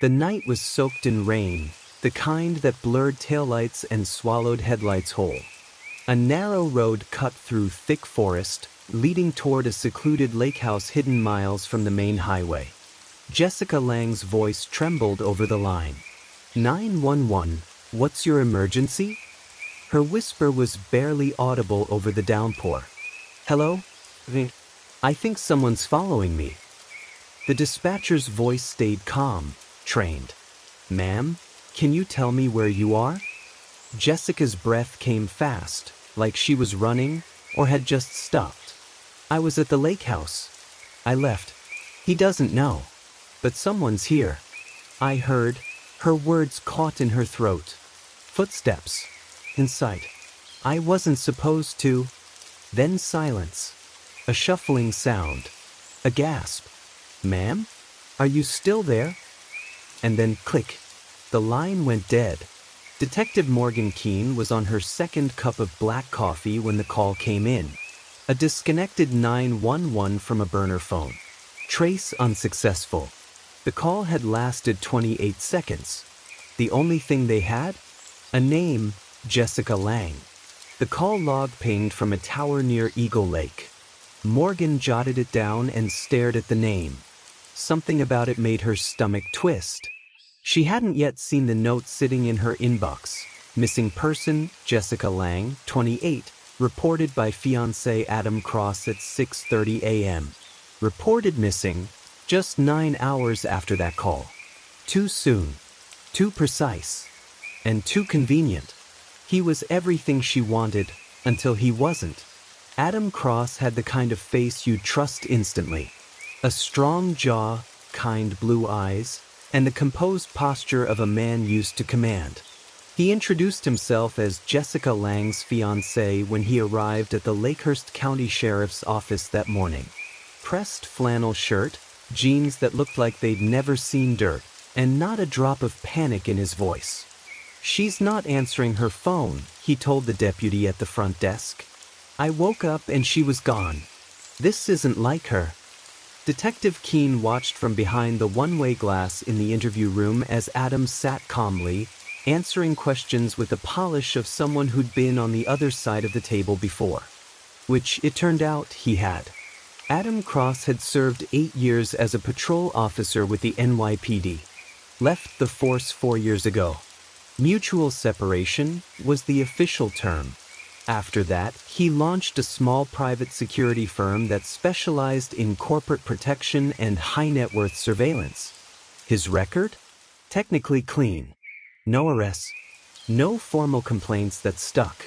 The night was soaked in rain, the kind that blurred taillights and swallowed headlights whole. A narrow road cut through thick forest, leading toward a secluded lake house hidden miles from the main highway. Jessica Lange's voice trembled over the line. 911, what's your emergency? Her whisper was barely audible over the downpour. Hello? I think someone's following me. The dispatcher's voice stayed calm, trained. Ma'am, can you tell me where you are? Jessica's breath came fast, like she was running or had just stopped. I was at the lake house. I left. He doesn't know. But someone's here. I heard. Her words caught in her throat. Footsteps. In sight. I wasn't supposed to. Then silence. A shuffling sound. A gasp. Ma'am? Are you still there? And then click. The line went dead. Detective Morgan Keene was on her second cup of black coffee when the call came in. A disconnected 911 from a burner phone. Trace unsuccessful. The call had lasted 28 seconds. The only thing they had? A name, Jessica Lange. The call log pinged from a tower near Eagle Lake. Morgan jotted it down and stared at the name. Something about it made her stomach twist. She hadn't yet seen the note sitting in her inbox. Missing person, Jessica Lange, 28, reported by fiancé Adam Cross at 6:30 a.m. Reported missing, just 9 hours after that call. Too soon, too precise, and too convenient. He was everything she wanted, until he wasn't. Adam Cross had the kind of face you'd trust instantly. A strong jaw, kind blue eyes, and the composed posture of a man used to command. He introduced himself as Jessica Lange's fiancé when he arrived at the Lakehurst County Sheriff's Office that morning. Pressed flannel shirt, jeans that looked like they'd never seen dirt, and not a drop of panic in his voice. She's not answering her phone, he told the deputy at the front desk. I woke up and she was gone. This isn't like her. Detective Keene watched from behind the one-way glass in the interview room as Adam sat calmly, answering questions with the polish of someone who'd been on the other side of the table before. Which, it turned out, he had. Adam Cross had served 8 years as a patrol officer with the NYPD. Left the force 4 years ago. Mutual separation was the official term. After that, he launched a small private security firm that specialized in corporate protection and high-net-worth surveillance. His record? Technically clean. No arrests. No formal complaints that stuck.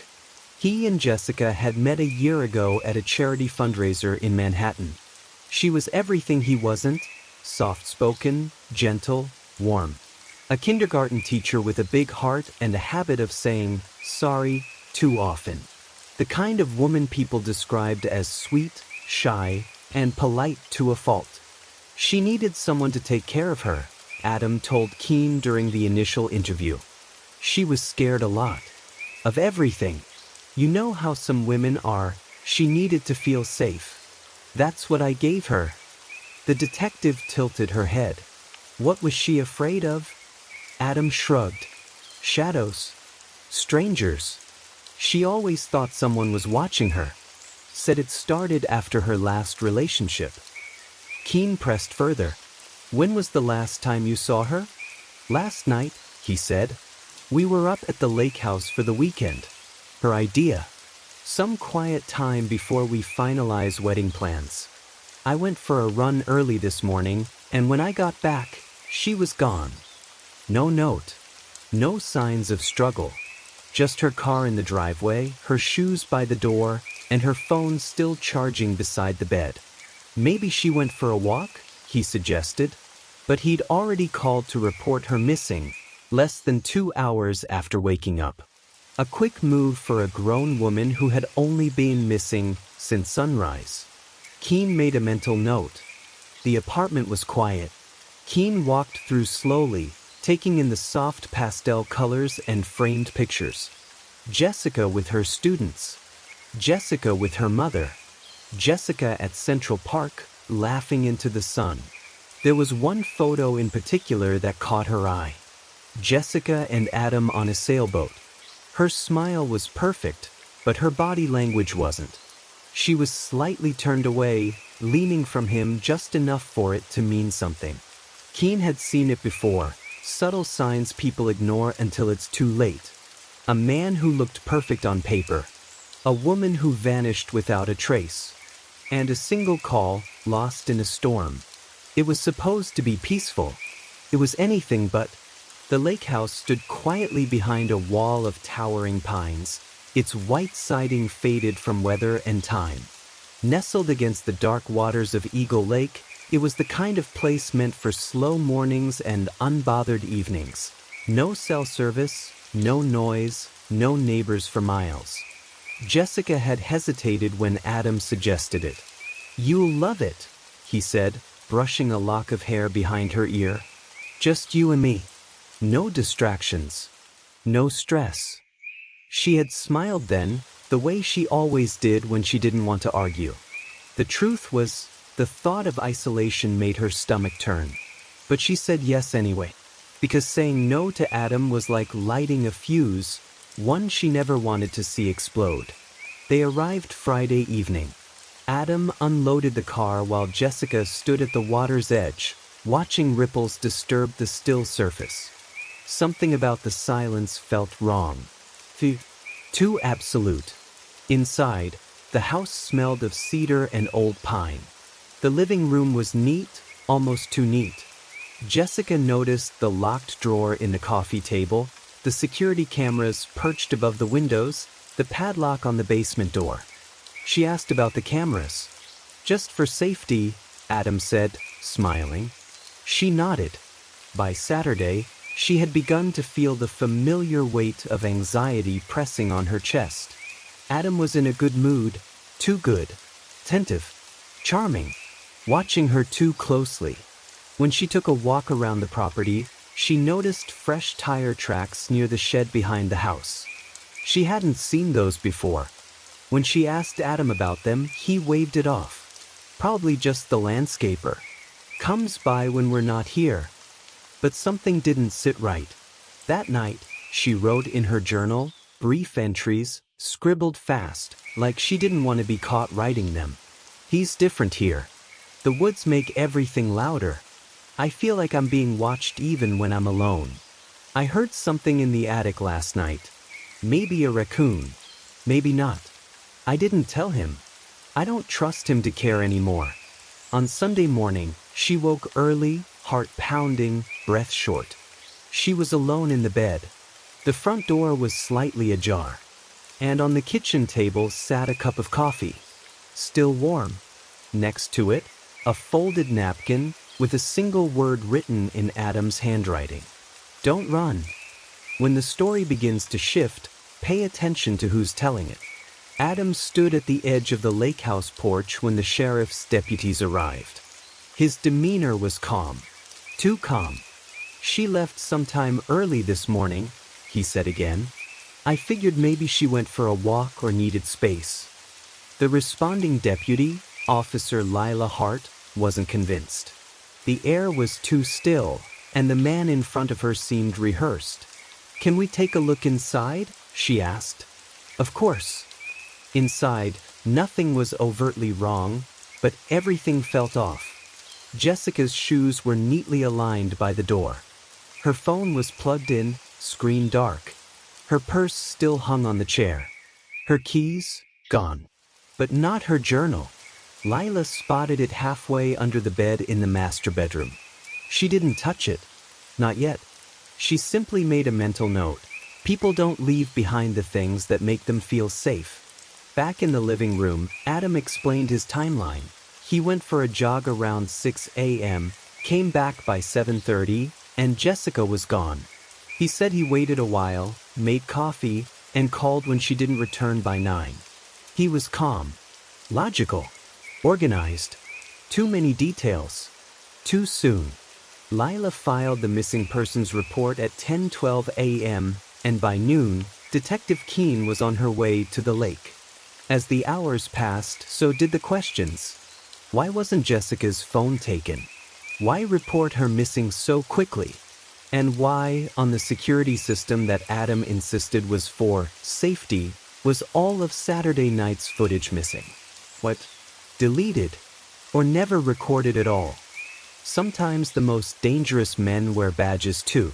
He and Jessica had met a year ago at a charity fundraiser in Manhattan. She was everything he wasn't: soft-spoken, gentle, warm. A kindergarten teacher with a big heart and a habit of saying, sorry, too often. The kind of woman people described as sweet, shy, and polite to a fault. She needed someone to take care of her, Adam told Keene during the initial interview. She was scared a lot. Of everything. You know how some women are, she needed to feel safe. That's what I gave her. The detective tilted her head. What was she afraid of? Adam shrugged. Shadows. Strangers. She always thought someone was watching her. Said it started after her last relationship. Keene pressed further. When was the last time you saw her? Last night, he said. We were up at the lake house for the weekend. Her idea. Some quiet time before we finalize wedding plans. I went for a run early this morning, and when I got back, she was gone. No note. No signs of struggle. Just her car in the driveway, her shoes by the door, and her phone still charging beside the bed. Maybe she went for a walk, he suggested, but he'd already called to report her missing, less than 2 hours after waking up. A quick move for a grown woman who had only been missing since sunrise. Keene made a mental note. The apartment was quiet. Keene walked through slowly, taking in the soft pastel colors and framed pictures. Jessica with her students. Jessica with her mother. Jessica at Central Park, laughing into the sun. There was one photo in particular that caught her eye. Jessica and Adam on a sailboat. Her smile was perfect, but her body language wasn't. She was slightly turned away, leaning from him just enough for it to mean something. Keen had seen it before, subtle signs people ignore until it's too late. A man who looked perfect on paper. A woman who vanished without a trace. And a single call, lost in a storm. It was supposed to be peaceful. It was anything but. The lake house stood quietly behind a wall of towering pines, its white siding faded from weather and time. Nestled against the dark waters of Eagle Lake, it was the kind of place meant for slow mornings and unbothered evenings. No cell service, no noise, no neighbors for miles. Jessica had hesitated when Adam suggested it. "You'll love it," he said, brushing a lock of hair behind her ear. "Just you and me. No distractions. No stress." She had smiled then, the way she always did when she didn't want to argue. The truth was, the thought of isolation made her stomach turn. But she said yes anyway, because saying no to Adam was like lighting a fuse, one she never wanted to see explode. They arrived Friday evening. Adam unloaded the car while Jessica stood at the water's edge, watching ripples disturb the still surface. Something about the silence felt wrong. Too absolute. Inside, the house smelled of cedar and old pine. The living room was neat, almost too neat. Jessica noticed the locked drawer in the coffee table, the security cameras perched above the windows, the padlock on the basement door. She asked about the cameras. "Just for safety," Adam said, smiling. She nodded. By Saturday, she had begun to feel the familiar weight of anxiety pressing on her chest. Adam was in a good mood, too good, attentive, charming, watching her too closely. When she took a walk around the property, she noticed fresh tire tracks near the shed behind the house. She hadn't seen those before. When she asked Adam about them, he waved it off. Probably just the landscaper. Comes by when we're not here. But something didn't sit right. That night, she wrote in her journal, brief entries, scribbled fast, like she didn't want to be caught writing them. "He's different here. The woods make everything louder. I feel like I'm being watched even when I'm alone. I heard something in the attic last night. Maybe a raccoon. Maybe not. I didn't tell him. I don't trust him to care anymore." On Sunday morning, she woke early, heart pounding, breath short. She was alone in the bed. The front door was slightly ajar. And on the kitchen table sat a cup of coffee. Still warm. Next to it, a folded napkin with a single word written in Adam's handwriting. "Don't run." When the story begins to shift, pay attention to who's telling it. Adam stood at the edge of the lake house porch when the sheriff's deputies arrived. His demeanor was calm. Too calm. "She left sometime early this morning," he said again. "I figured maybe she went for a walk or needed space." The responding deputy, Officer Lila Hart, wasn't convinced. The air was too still, and the man in front of her seemed rehearsed. "Can we take a look inside?" she asked. Of course. Inside, nothing was overtly wrong, but everything felt off. Jessica's shoes were neatly aligned by the door. Her phone was plugged in, screen dark. Her purse still hung on the chair. Her keys, gone. But not her journal. Lila spotted it halfway under the bed in the master bedroom. She didn't touch it. Not yet. She simply made a mental note. People don't leave behind the things that make them feel safe. Back in the living room, Adam explained his timeline. He went for a jog around 6 a.m., came back by 7:30, and Jessica was gone. He said he waited a while, made coffee, and called when she didn't return by 9. He was calm. Logical. Organized. Too many details. Too soon. Lila filed the missing persons report at 10:12 a.m., and by noon, Detective Keene was on her way to the lake. As the hours passed, so did the questions. Why wasn't Jessica's phone taken? Why report her missing so quickly? And why, on the security system that Adam insisted was for safety, was all of Saturday night's footage missing? What? Deleted? Or never recorded at all? Sometimes the most dangerous men wear badges too.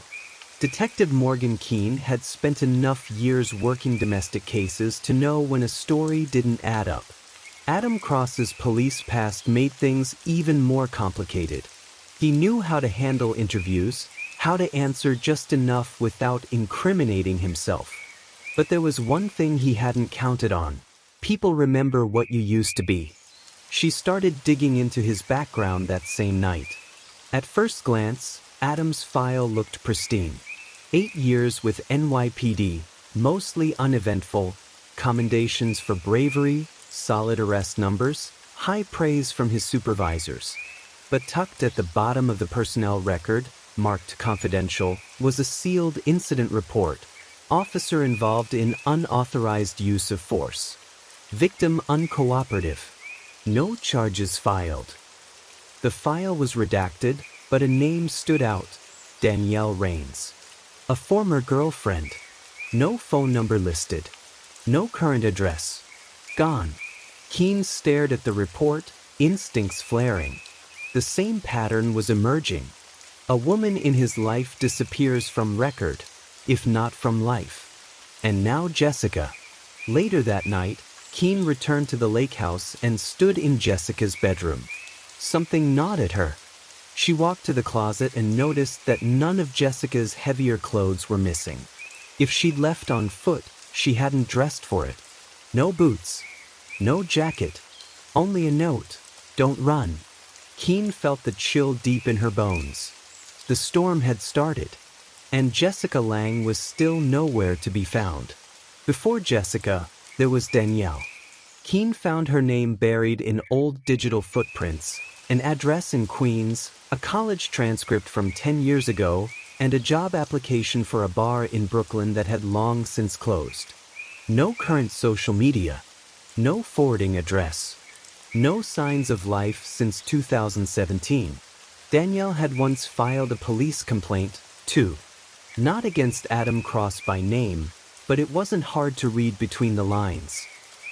Detective Morgan Keene had spent enough years working domestic cases to know when a story didn't add up. Adam Cross's police past made things even more complicated. He knew how to handle interviews, how to answer just enough without incriminating himself. But there was one thing he hadn't counted on. People remember what you used to be. She started digging into his background that same night. At first glance, Adam's file looked pristine. 8 years with NYPD, mostly uneventful, commendations for bravery, solid arrest numbers, high praise from his supervisors. But tucked at the bottom of the personnel record, marked confidential, was a sealed incident report. Officer involved in unauthorized use of force. Victim uncooperative. No charges filed. The file was redacted, but a name stood out: Danielle Rains. A former girlfriend. No phone number listed. No current address. Gone. Keene stared at the report, instincts flaring. The same pattern was emerging. A woman in his life disappears from record, if not from life. And now Jessica. Later that night, Keene returned to the lake house and stood in Jessica's bedroom. Something gnawed at her. She walked to the closet and noticed that none of Jessica's heavier clothes were missing. If she'd left on foot, she hadn't dressed for it. No boots. No jacket. Only a note: "Don't run." Keene felt the chill deep in her bones. The storm had started, and Jessica Lang was still nowhere to be found. Before Jessica, there was Danielle. Keene found her name buried in old digital footprints, an address in Queens, a college transcript from 10 years ago, and a job application for a bar in Brooklyn that had long since closed. No current social media. No forwarding address. No signs of life since 2017. Danielle had once filed a police complaint, too. Not against Adam Cross by name, but it wasn't hard to read between the lines.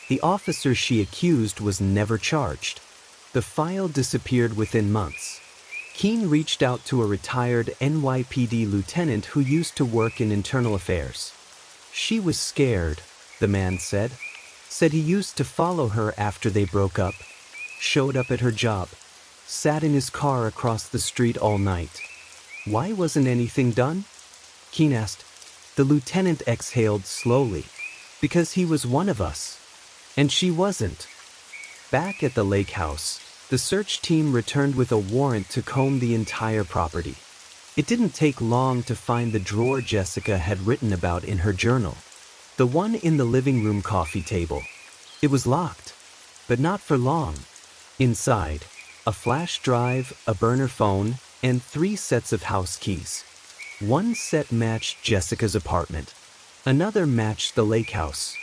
The officer she accused was never charged. The file disappeared within months. Keene reached out to a retired NYPD lieutenant who used to work in internal affairs. She was scared, the man said. Said he used to follow her after they broke up. Showed up at her job. Sat in his car across the street all night. Why wasn't anything done? Keene asked. The lieutenant exhaled slowly. Because he was one of us. And she wasn't. Back at the lake house, the search team returned with a warrant to comb the entire property. It didn't take long to find the drawer Jessica had written about in her journal. The one in the living room coffee table. It was locked, but not for long. Inside, a flash drive, a burner phone, and 3 sets of house keys. One set matched Jessica's apartment. Another matched the lake house.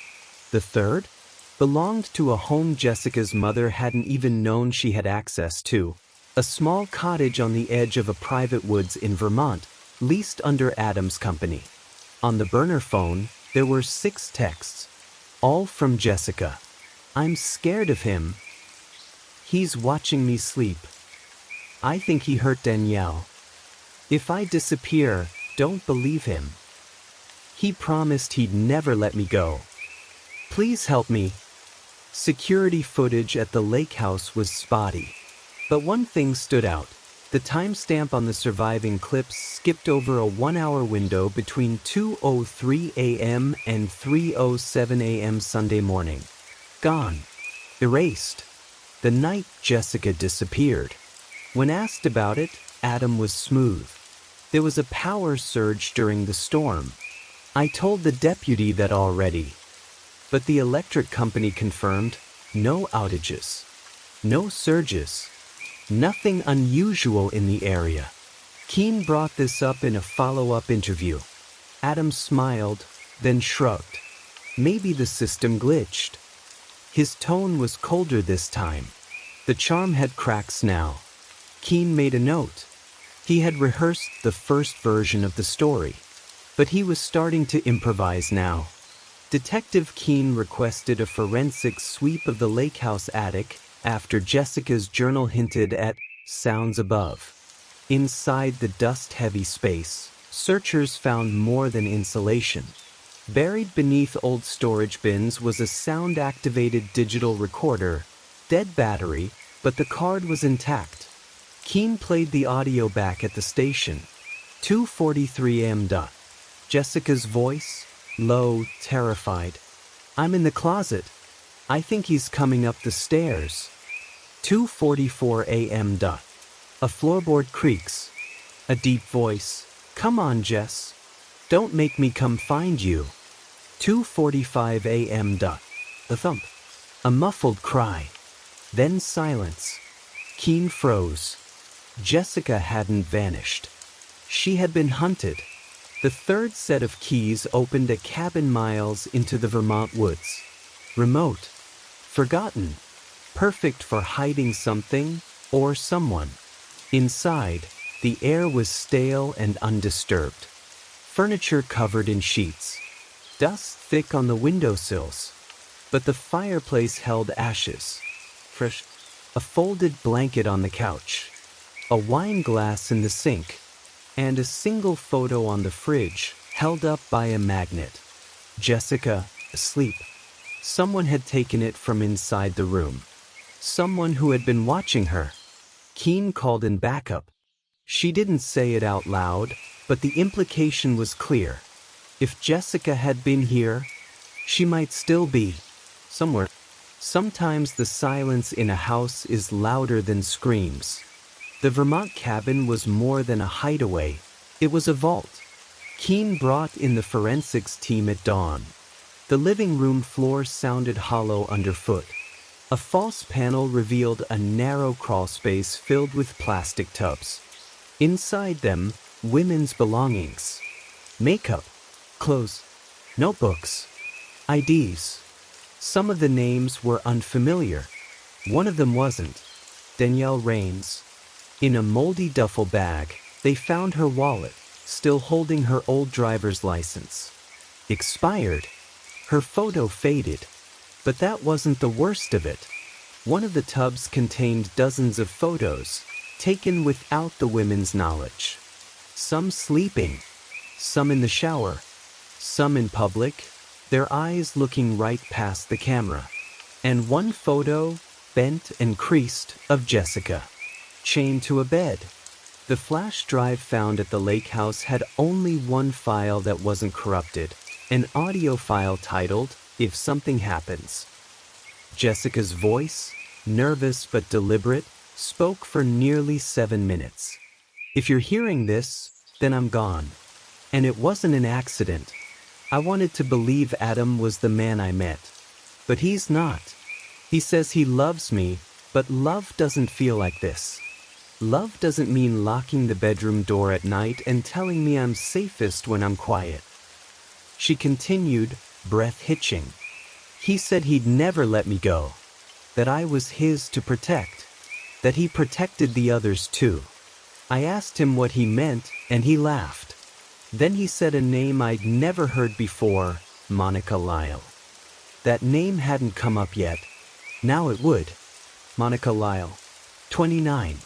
The third belonged to a home Jessica's mother hadn't even known she had access to, a small cottage on the edge of a private woods in Vermont, leased under Adam's company. On the burner phone, there were 6 texts, all from Jessica. I'm scared of him. He's watching me sleep. I think he hurt Danielle. If I disappear, don't believe him. He promised he'd never let me go. Please help me. Security footage at the lake house was spotty. But one thing stood out. The timestamp on the surviving clips skipped over a 1-hour window between 2:03 a.m. and 3:07 a.m. Sunday morning. Gone. Erased. The night Jessica disappeared. When asked about it, Adam was smooth. There was a power surge during the storm. I told the deputy that already. But the electric company confirmed no outages. No surges. Nothing unusual in the area. Keene brought this up in a follow-up interview. Adam smiled, then shrugged. Maybe the system glitched. His tone was colder this time. The charm had cracks now. Keen made a note. He had rehearsed the first version of the story, but he was starting to improvise now. Detective Keen requested a forensic sweep of the lake house attic after Jessica's journal hinted at sounds above. Inside the dust-heavy space, searchers found more than insulation. Buried beneath old storage bins was a sound-activated digital recorder, dead battery, but the card was intact. Keen played the audio back at the station. 2:43 a.m. Jessica's voice, low, terrified. "I'm in the closet. I think he's coming up the stairs." 2:44 a.m. A floorboard creaks. A deep voice. "Come on, Jess. Don't make me come find you." 2:45 a.m. A thump. A muffled cry. Then silence. Keen froze. Jessica hadn't vanished. She had been hunted. The third set of keys opened a cabin miles into the Vermont woods. Remote. Forgotten. Perfect for hiding something or someone. Inside, the air was stale and undisturbed. Furniture covered in sheets. Dust thick on the windowsills. But the fireplace held ashes. Fresh. A folded blanket on the couch. A wine glass in the sink. And a single photo on the fridge, held up by a magnet. Jessica, asleep. Someone had taken it from inside the room. Someone who had been watching her. Keen called in backup. She didn't say it out loud, but the implication was clear. If Jessica had been here, she might still be somewhere. Sometimes the silence in a house is louder than screams. The Vermont cabin was more than a hideaway. It was a vault. Keen brought in the forensics team at dawn. The living room floor sounded hollow underfoot. A false panel revealed a narrow crawlspace filled with plastic tubs. Inside them, women's belongings. Makeup, clothes, notebooks, IDs. Some of the names were unfamiliar. One of them wasn't. Danielle Rains. In a moldy duffel bag, they found her wallet, still holding her old driver's license. Expired. Her photo faded. But that wasn't the worst of it. One of the tubs contained dozens of photos, taken without the women's knowledge. Some sleeping, some in the shower, some in public, their eyes looking right past the camera. And one photo, bent and creased, of Jessica, chained to a bed. The flash drive found at the lake house had only one file that wasn't corrupted, an audio file titled, "If Something Happens." Jessica's voice, nervous but deliberate, spoke for nearly 7 minutes. "If you're hearing this, then I'm gone. And it wasn't an accident. I wanted to believe Adam was the man I met. But he's not. He says he loves me, but love doesn't feel like this. Love doesn't mean locking the bedroom door at night and telling me I'm safest when I'm quiet." She continued, breath hitching. "He said he'd never let me go. That I was his to protect. That he protected the others too. I asked him what he meant, and he laughed. Then he said a name I'd never heard before, Monica Lyle. That name hadn't come up yet. Now it would. Monica Lyle, 29.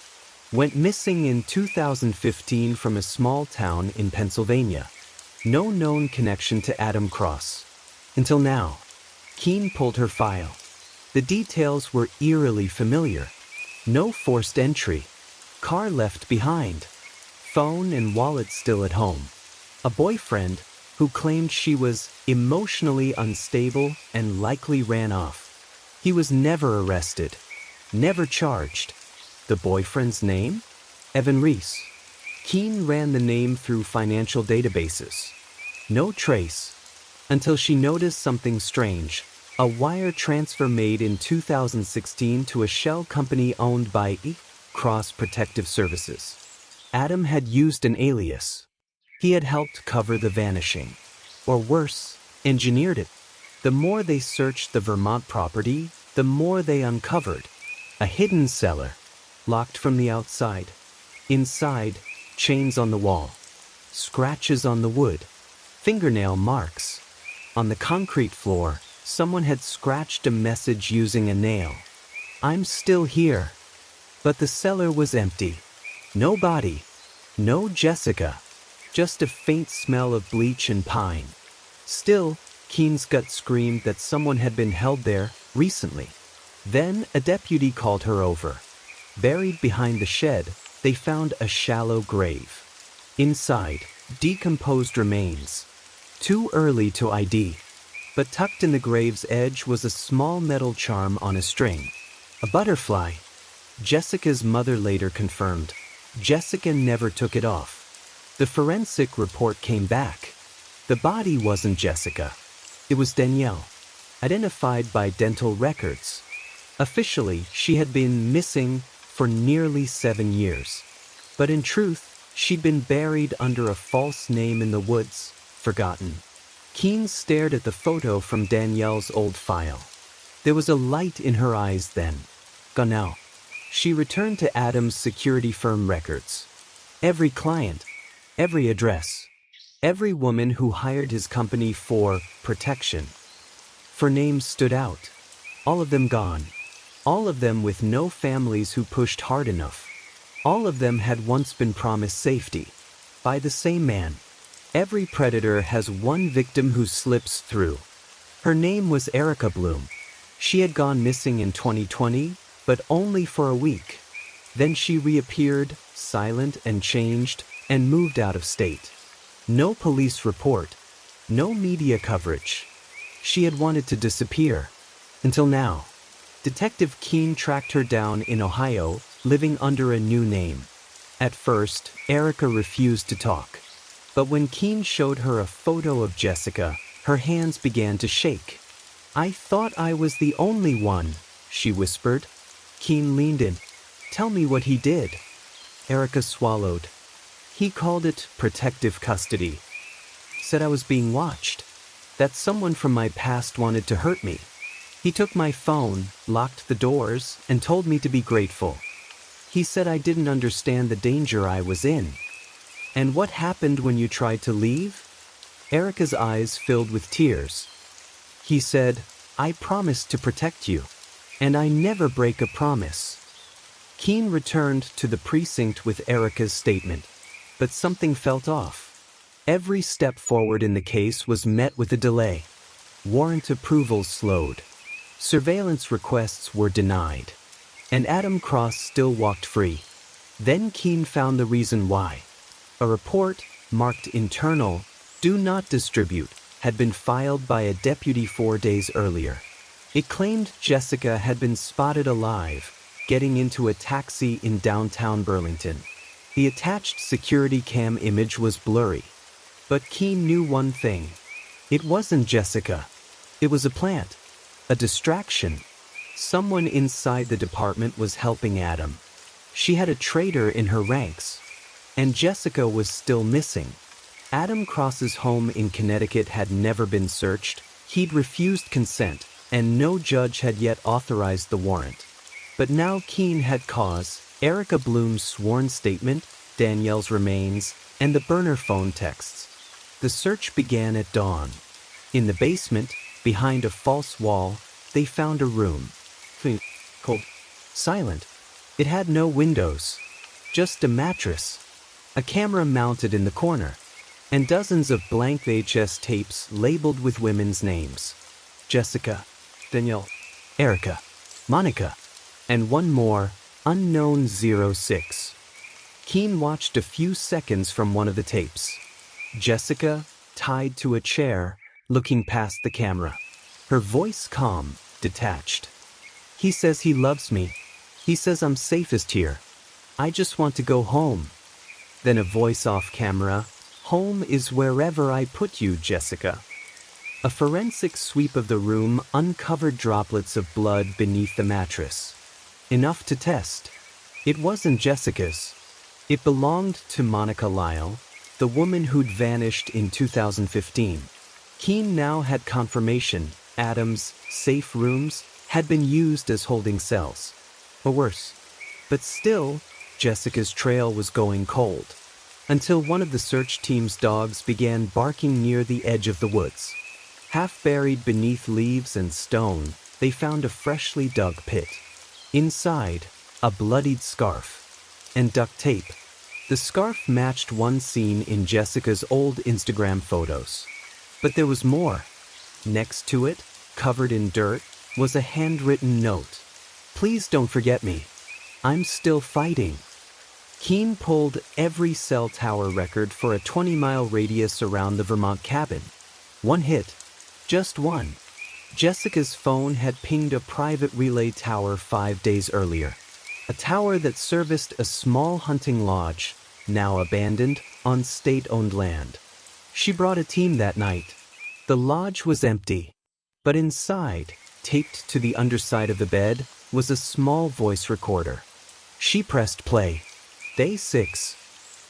Went missing in 2015 from a small town in Pennsylvania. No known connection to Adam Cross. Until now." Keen pulled her file. The details were eerily familiar. No forced entry. Car left behind. Phone and wallet still at home. A boyfriend who claimed she was emotionally unstable and likely ran off. He was never arrested. Never charged. The boyfriend's name? Evan Reese. Keen ran the name through financial databases. No trace. Until she noticed something strange. A wire transfer made in 2016 to a shell company owned by Cross Protective Services. Adam had used an alias. He had helped cover the vanishing. Or worse, engineered it. The more they searched the Vermont property, the more they uncovered. A hidden cellar. locked from the outside. Inside, chains on the wall, scratches on the wood, fingernail marks. On the concrete floor, someone had scratched a message using a nail. "I'm still here." But the cellar was empty. No body. No Jessica. Just a faint smell of bleach and pine. Still, Keen's gut screamed that someone had been held there recently. Then a deputy called her over. Buried behind the shed, they found a shallow grave. Inside, decomposed remains. Too early to ID. But tucked in the grave's edge was a small metal charm on a string. A butterfly. Jessica's mother later confirmed. Jessica never took it off. The forensic report came back. The body wasn't Jessica. It was Danielle, identified by dental records. Officially, she had been missing for nearly 7 years. But in truth, she'd been buried under a false name in the woods, forgotten. Keen stared at the photo from Danielle's old file. There was a light in her eyes then. Gone now. She returned to Adam's security firm records. Every client, every address, every woman who hired his company for protection. For names stood out. All of them gone. All of them with no families who pushed hard enough. All of them had once been promised safety. By the same man. Every predator has one victim who slips through. Her name was Erica Bloom. She had gone missing in 2020, but only for a week. Then she reappeared, silent and changed, and moved out of state. No police report. No media coverage. She had wanted to disappear. Until now. Detective Keen tracked her down in Ohio, living under a new name. At first, Erica refused to talk. But when Keen showed her a photo of Jessica, her hands began to shake. "I thought I was the only one," she whispered. Keen leaned in. "Tell me what he did." Erica swallowed. "He called it protective custody. Said I was being watched. That someone from my past wanted to hurt me. He took my phone, locked the doors, and told me to be grateful. He said I didn't understand the danger I was in." "And what happened when you tried to leave?" Erica's eyes filled with tears. "He said, I promised to protect you. And I never break a promise." Keen returned to the precinct with Erica's statement. But something felt off. Every step forward in the case was met with a delay. Warrant approvals slowed. Surveillance requests were denied. And Adam Cross still walked free. Then Keen found the reason why. A report, marked internal, "Do not distribute," had been filed by a deputy 4 days earlier. It claimed Jessica had been spotted alive, getting into a taxi in downtown Burlington. The attached security cam image was blurry. But Keen knew one thing. It wasn't Jessica. It was a plant. A distraction. Someone inside the department was helping Adam. She had a traitor in her ranks. And Jessica was still missing. Adam Cross's home in Connecticut had never been searched. He'd refused consent, and no judge had yet authorized the warrant. But now Keen had cause. Erica Bloom's sworn statement, Danielle's remains, and the burner phone texts. The search began at dawn. In the basement, behind a false wall, they found a room. Cold. Silent. It had no windows. Just a mattress. A camera mounted in the corner. And dozens of blank VHS tapes labeled with women's names. Jessica, Danielle, Erica, Monica, and one more, unknown 06. Keen watched a few seconds from one of the tapes. Jessica, tied to a chair, looking past the camera. Her voice calm, detached. "He says he loves me. He says I'm safest here. I just want to go home." Then a voice off camera, "Home is wherever I put you, Jessica." A forensic sweep of the room uncovered droplets of blood beneath the mattress. Enough to test. It wasn't Jessica's. It belonged to Monica Lyle, the woman who'd vanished in 2015. Keen now had confirmation Adam's safe rooms had been used as holding cells. Or worse, But still, Jessica's trail was going cold. Until one of the search team's dogs began barking near the edge of the woods. Half buried beneath leaves and stone, they found a freshly dug pit. Inside, a bloodied scarf and duct tape. The scarf matched one seen in Jessica's old Instagram photos. But there was more. Next to it, covered in dirt, was a handwritten note. "Please don't forget me. I'm still fighting." Keene pulled every cell tower record for a 20-mile radius around the Vermont cabin. One hit. Just one. Jessica's phone had pinged a private relay tower 5 days earlier. A tower that serviced a small hunting lodge, now abandoned, on state-owned land. She brought a team that night. The lodge was empty. But inside, taped to the underside of the bed, was a small voice recorder. She pressed play. "Day 6.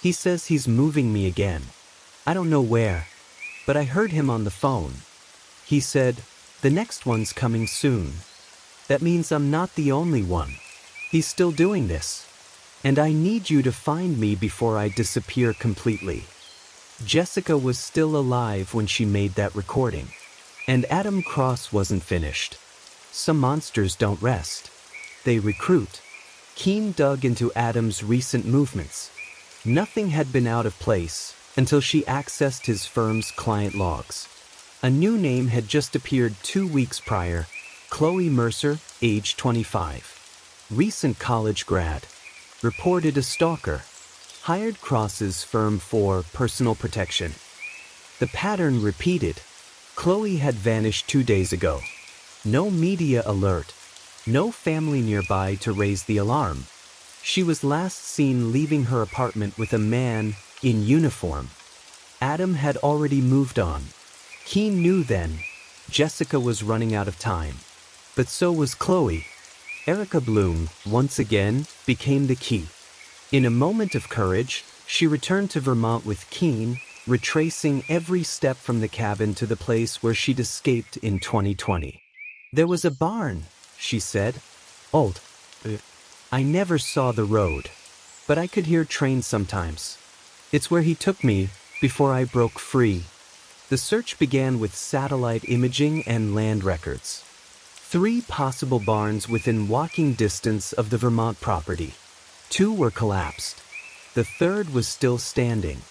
He says he's moving me again. I don't know where, but I heard him on the phone. He said, 'The next one's coming soon.' That means I'm not the only one. He's still doing this. And I need you to find me before I disappear completely." Jessica was still alive when she made that recording. And Adam Cross wasn't finished. Some monsters don't rest. They recruit. Keene dug into Adam's recent movements. Nothing had been out of place until she accessed his firm's client logs. A new name had just appeared 2 weeks prior. Chloe Mercer, age 25. Recent college grad. Reported a stalker. Hired Cross's firm for personal protection. The pattern repeated. Chloe had vanished 2 days ago. No media alert. No family nearby to raise the alarm. She was last seen leaving her apartment with a man in uniform. Adam had already moved on. Keene knew then. Jessica was running out of time. But so was Chloe. Erica Bloom, once again, became the key. In a moment of courage, she returned to Vermont with Keene, retracing every step from the cabin to the place where she'd escaped in 2020. "There was a barn," she said. "Old. I never saw the road, but I could hear trains sometimes. It's where he took me before I broke free." The search began with satellite imaging and land records. 3 possible barns within walking distance of the Vermont property. 2 were collapsed. The 3rd was still standing.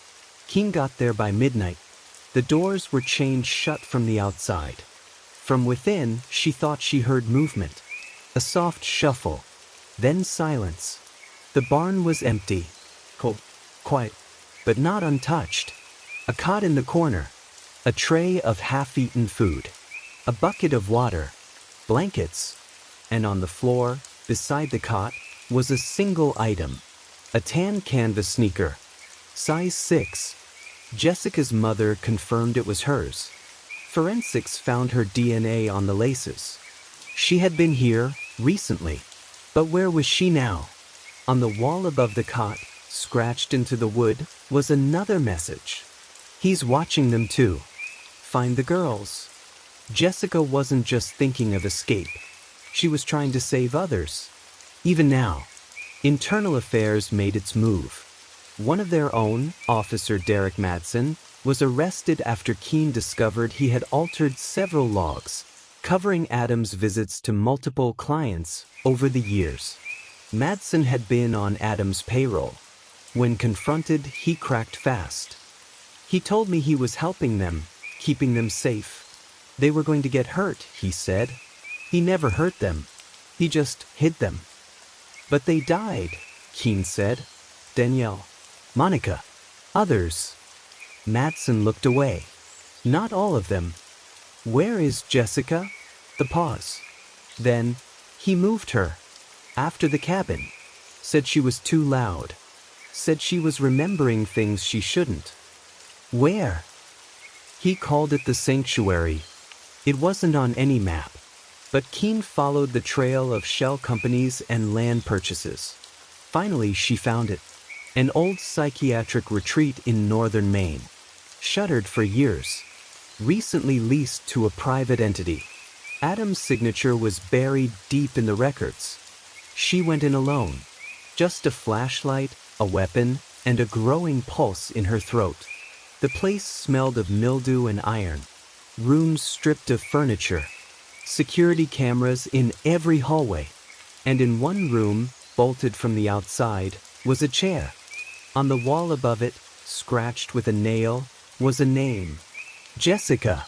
Keene got there by midnight. The doors were chained shut from the outside. From within, she thought she heard movement. A soft shuffle. Then silence. The barn was empty. Cold. Quiet. But not untouched. A cot in the corner. A tray of half-eaten food. A bucket of water. Blankets. And on the floor, beside the cot, was a single item. A tan canvas sneaker. Size 6. Jessica's mother confirmed it was hers. Forensics found her DNA on the laces. She had been here, recently. But where was she now? On the wall above the cot, scratched into the wood, was another message. "He's watching them too. Find the girls." Jessica wasn't just thinking of escape. She was trying to save others. Even now, Internal Affairs made its move. One of their own, Officer Derek Madsen, was arrested after Keene discovered he had altered several logs, covering Adam's visits to multiple clients over the years. Madsen had been on Adam's payroll. When confronted, he cracked fast. "He told me he was helping them, keeping them safe. They were going to get hurt," he said. "He never hurt them. He just hid them." "But they died," Keene said. "Danielle, Monica, others." Madsen looked away. "Not all of them." "Where is Jessica?" The pause. Then, he moved her. After the cabin. Said she was too loud. Said she was remembering things she shouldn't. "Where?" He called it the sanctuary. It wasn't on any map. But Keene followed the trail of shell companies and land purchases. Finally, she found it. An old psychiatric retreat in northern Maine. Shuttered for years. Recently leased to a private entity. Adam's signature was buried deep in the records. She went in alone. Just a flashlight, a weapon, and a growing pulse in her throat. The place smelled of mildew and iron. Rooms stripped of furniture. Security cameras in every hallway. And in one room, bolted from the outside, was a chair. On the wall above it, scratched with a nail, was a name. Jessica.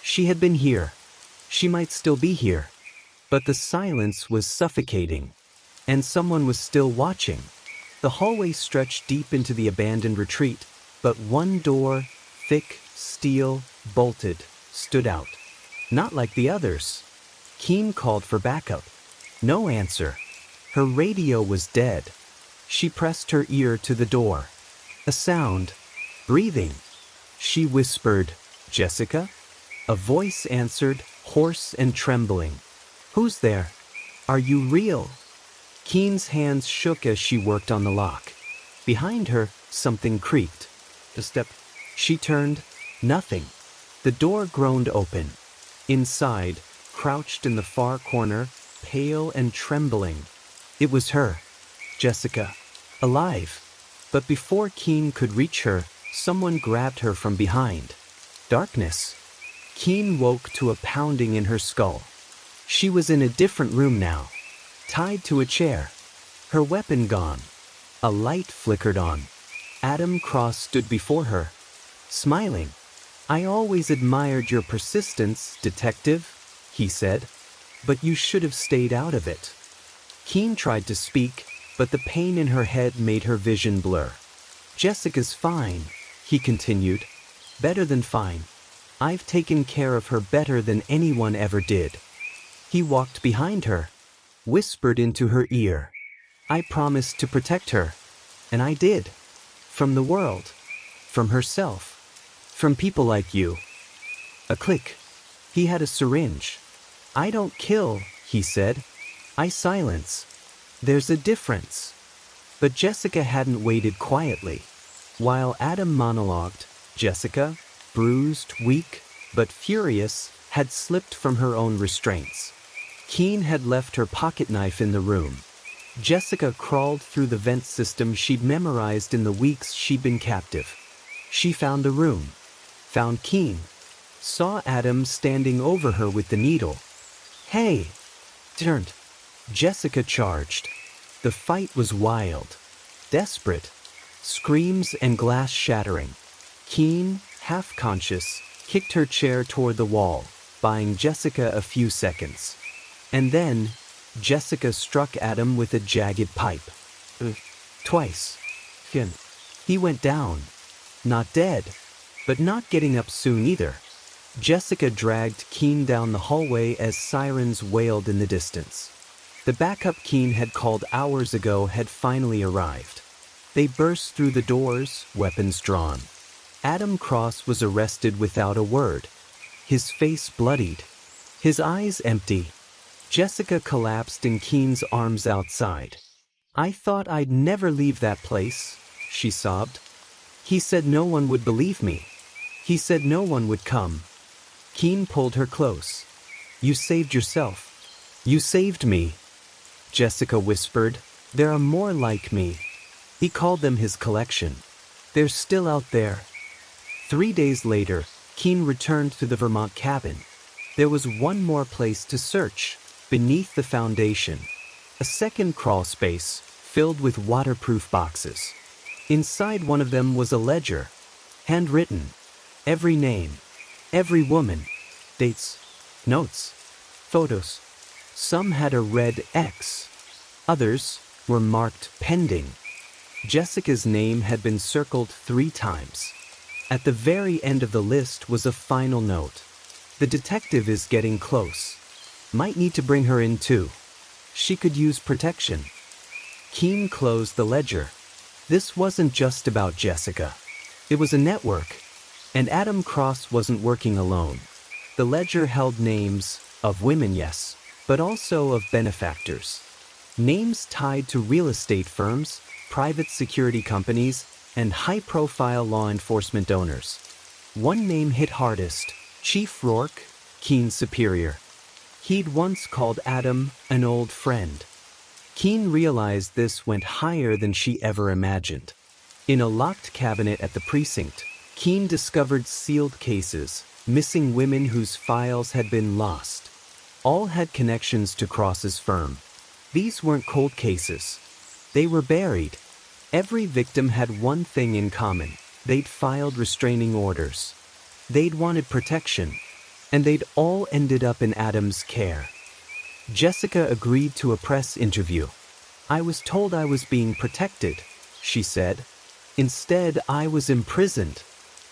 She had been here. She might still be here. But the silence was suffocating. And someone was still watching. The hallway stretched deep into the abandoned retreat, but one door, thick, steel, bolted, stood out. Not like the others. Keen called for backup. No answer. Her radio was dead. She pressed her ear to the door. A sound. Breathing. She whispered, "Jessica?" A voice answered, hoarse and trembling. "Who's there? Are you real?" Keen's hands shook as she worked on the lock. Behind her, something creaked. A step. She turned. Nothing. The door groaned open. Inside, crouched in the far corner, pale and trembling. It was her. Jessica. Alive. But before Keen could reach her, someone grabbed her from behind. Darkness. Keen woke to a pounding in her skull. She was in a different room now. Tied to a chair. Her weapon gone. A light flickered on. Adam Cross stood before her. Smiling. "I always admired your persistence, detective," he said. "But you should have stayed out of it." Keen tried to speak, but the pain in her head made her vision blur. "Jessica's fine," he continued. "Better than fine. I've taken care of her better than anyone ever did." He walked behind her, whispered into her ear. "I promised to protect her. And I did. From the world. From herself. From people like you." A click. He had a syringe. "I don't kill," he said. "I silence. There's a difference." But Jessica hadn't waited quietly. While Adam monologued, Jessica, bruised, weak, but furious, had slipped from her own restraints. Keen had left her pocket knife in the room. Jessica crawled through the vent system she'd memorized in the weeks she'd been captive. She found the room. Found Keen. Saw Adam standing over her with the needle. "Hey!" Turned. Jessica charged. The fight was wild. Desperate. Screams and glass shattering. Keen, half-conscious, kicked her chair toward the wall, buying Jessica a few seconds. And then, Jessica struck Adam with a jagged pipe. Twice. He went down. Not dead, but not getting up soon either. Jessica dragged Keen down the hallway as sirens wailed in the distance. The backup Keen had called hours ago had finally arrived. They burst through the doors, weapons drawn. Adam Cross was arrested without a word. His face bloodied. His eyes empty. Jessica collapsed in Keen's arms outside. "I thought I'd never leave that place," she sobbed. "He said no one would believe me. He said no one would come." Keen pulled her close. "You saved yourself. You saved me." Jessica whispered, "There are more like me." He called them his collection. "They're still out there." 3 days later, Keen returned to the Vermont cabin. There was one more place to search, beneath the foundation. A second crawl space, filled with waterproof boxes. Inside one of them was a ledger. Handwritten. Every name. Every woman. Dates. Notes. Photos. Some had a red X. Others were marked pending. Jessica's name had been circled 3 times. At the very end of the list was a final note. "The detective is getting close. Might need to bring her in too. She could use protection." Keen closed the ledger. This wasn't just about Jessica. It was a network. And Adam Cross wasn't working alone. The ledger held names of women, yes, but also of benefactors. Names tied to real estate firms, private security companies, and high-profile law enforcement donors. One name hit hardest: Chief Rourke, Keen's superior. He'd once called Adam an old friend. Keen realized this went higher than she ever imagined. In a locked cabinet at the precinct, Keen discovered sealed cases, missing women whose files had been lost. All had connections to Cross's firm. These weren't cold cases. They were buried. Every victim had one thing in common. They'd filed restraining orders. They'd wanted protection. And they'd all ended up in Adam's care. Jessica agreed to a press interview. "I was told I was being protected," she said. "Instead, I was imprisoned.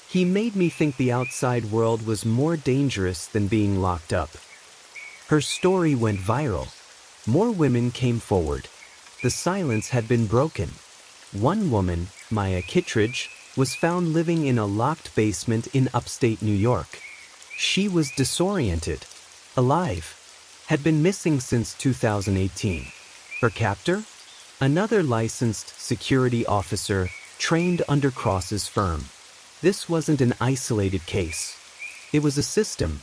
He made me think the outside world was more dangerous than being locked up." Her story went viral. More women came forward. The silence had been broken. One woman, Maya Kittredge, was found living in a locked basement in upstate New York. She was disoriented, alive, had been missing since 2018. Her captor? Another licensed security officer trained under Cross's firm. This wasn't an isolated case. It was a system.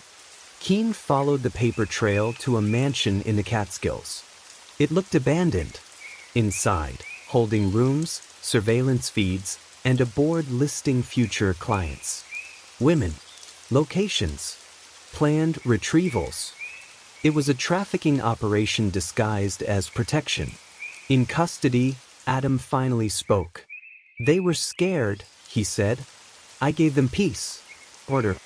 Keen followed the paper trail to a mansion in the Catskills. It looked abandoned. Inside, holding rooms, surveillance feeds, and a board listing future clients. Women. Locations. Planned retrievals. It was a trafficking operation disguised as protection. In custody, Adam finally spoke. "They were scared," he said. "I gave them peace. Order.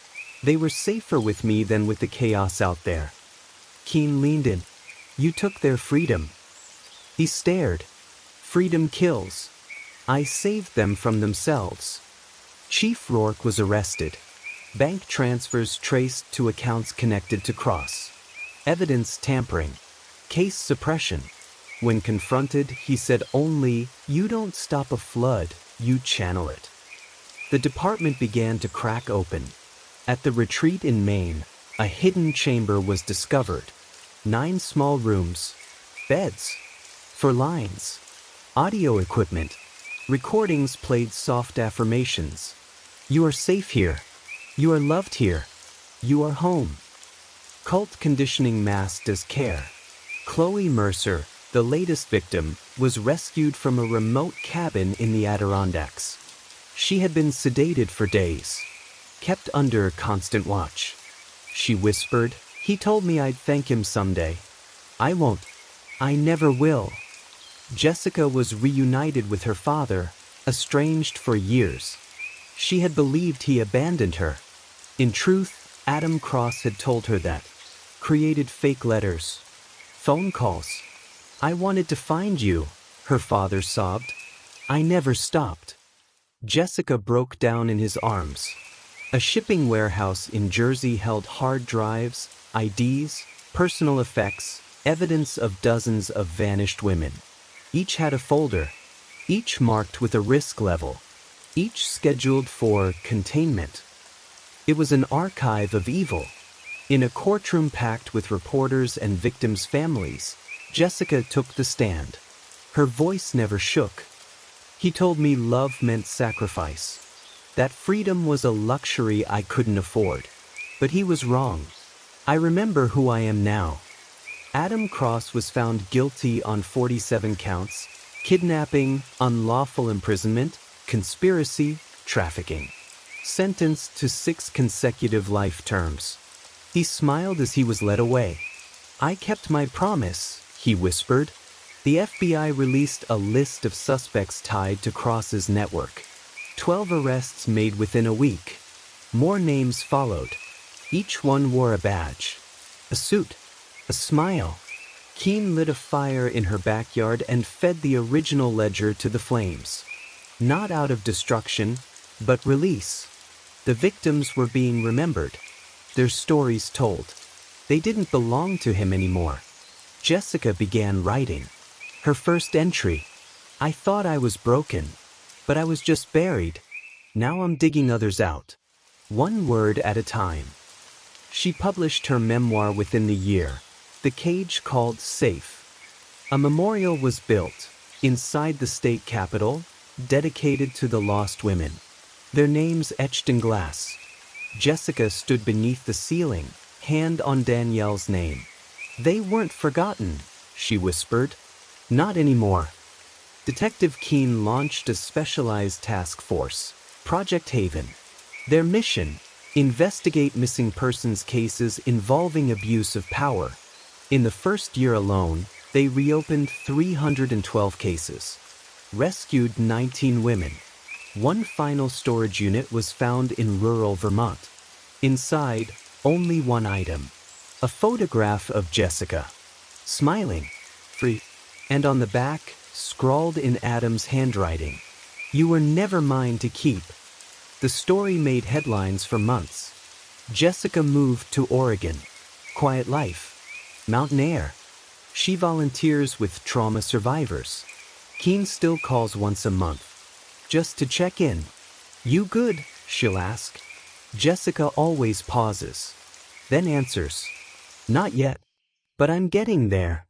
They were safer with me than with the chaos out there." Keen leaned in. "You took their freedom." He stared. "Freedom kills. I saved them from themselves." Chief Rourke was arrested. Bank transfers traced to accounts connected to Cross. Evidence tampering. Case suppression. When confronted, he said only, "You don't stop a flood, you channel it." The department began to crack open. At the retreat in Maine, a hidden chamber was discovered. 9 small rooms. Beds. For lines. Audio equipment. Recordings played soft affirmations. "You are safe here. You are loved here. You are home." Cult conditioning masked as care. Chloe Mercer, the latest victim, was rescued from a remote cabin in the Adirondacks. She had been sedated for days, kept under constant watch. She whispered, "He told me I'd thank him someday. I won't. I never will." Jessica was reunited with her father, estranged for years. She had believed he abandoned her. In truth, Adam Cross had told her that. Created fake letters. Phone calls. "I wanted to find you," her father sobbed. "I never stopped." Jessica broke down in his arms. A shipping warehouse in Jersey held hard drives, IDs, personal effects, evidence of dozens of vanished women. Each had a folder, each marked with a risk level, each scheduled for containment. It was an archive of evil. In a courtroom packed with reporters and victims' families, Jessica took the stand. Her voice never shook. "He told me love meant sacrifice. That freedom was a luxury I couldn't afford. But he was wrong. I remember who I am now." Adam Cross was found guilty on 47 counts: kidnapping, unlawful imprisonment, conspiracy, trafficking. Sentenced to 6 consecutive life terms. He smiled as he was led away. "I kept my promise," he whispered. The FBI released a list of suspects tied to Cross's network. 12 arrests made within a week. More names followed. Each one wore a badge, a suit, a smile. Keen lit a fire in her backyard and fed the original ledger to the flames. Not out of destruction, but release. The victims were being remembered, their stories told. They didn't belong to him anymore. Jessica began writing. Her first entry: "I thought I was broken, but I was just buried. Now I'm digging others out. One word at a time." She published her memoir within the year, The Cage Called Safe. A memorial was built inside the state capitol, dedicated to the lost women. Their names etched in glass. Jessica stood beneath the ceiling, hand on Danielle's name. "They weren't forgotten," she whispered. Not anymore. Detective Keene launched a specialized task force, Project Haven. Their mission: investigate missing persons cases involving abuse of power. In the first year alone, they reopened 312 cases, rescued 19 women. One final storage unit was found in rural Vermont. Inside, only one item: a photograph of Jessica, smiling, free, and on the back, scrawled in Adam's handwriting, "You were never mine to keep." The story made headlines for months. Jessica moved to Oregon. Quiet life. Mountain air. She volunteers with trauma survivors. Keene still calls once a month, just to check in. "You good?" she'll ask. Jessica always pauses, then answers, "Not yet, but I'm getting there."